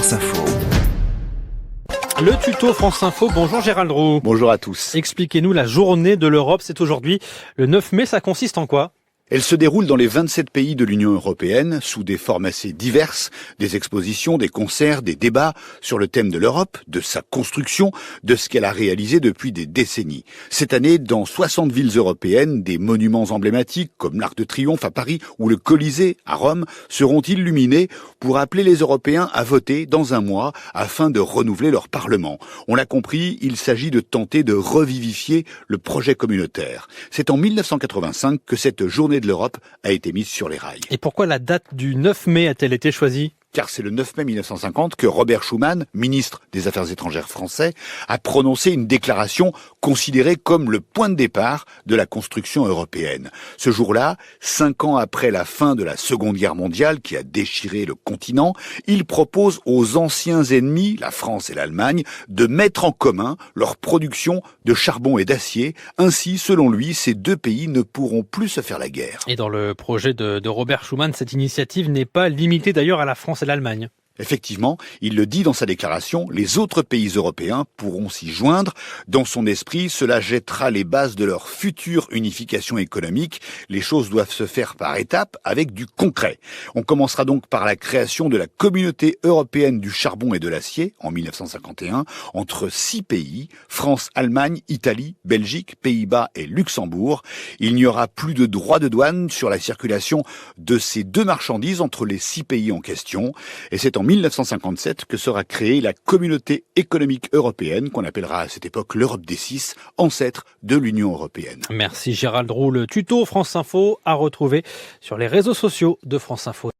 France Info. Le tuto France Info, bonjour Gérald Roux. Bonjour à tous. Expliquez-nous la journée de l'Europe, c'est aujourd'hui le 9 mai, ça consiste en quoi ? Elle se déroule dans les 27 pays de l'Union européenne, sous des formes assez diverses, des expositions, des concerts, des débats sur le thème de l'Europe, de sa construction, de ce qu'elle a réalisé depuis des décennies. Cette année, dans 60 villes européennes, des monuments emblématiques comme l'Arc de Triomphe à Paris ou le Colisée à Rome seront illuminés pour appeler les Européens à voter dans un mois afin de renouveler leur Parlement. On l'a compris, il s'agit de tenter de revivifier le projet communautaire. C'est en 1985 que cette journée de l'Europe a été mise sur les rails. Et pourquoi la date du 9 mai a-t-elle été choisie ? Car c'est le 9 mai 1950 que Robert Schuman, ministre des Affaires étrangères français, a prononcé une déclaration considérée comme le point de départ de la construction européenne. Ce jour-là, 5 ans après la fin de la Seconde Guerre mondiale qui a déchiré le continent, il propose aux anciens ennemis, la France et l'Allemagne, de mettre en commun leur production de charbon et d'acier. Ainsi, selon lui, ces deux pays ne pourront plus se faire la guerre. Et dans le projet de Robert Schuman, cette initiative n'est pas limitée d'ailleurs à la France et l'Allemagne. Effectivement, il le dit dans sa déclaration, les autres pays européens pourront s'y joindre. Dans son esprit, cela jettera les bases de leur future unification économique. Les choses doivent se faire par étapes avec du concret. On commencera donc par la création de la Communauté européenne du charbon et de l'acier en 1951 entre 6 pays, France, Allemagne, Italie, Belgique, Pays-Bas et Luxembourg. Il n'y aura plus de droits de douane sur la circulation de ces deux marchandises entre les 6 pays en question. Et c'est en 1957 que sera créée la Communauté économique européenne, qu'on appellera à cette époque l'Europe des 6, ancêtre de l'Union européenne. Merci Gérald Roux. Le tuto France Info à retrouver sur les réseaux sociaux de France Info.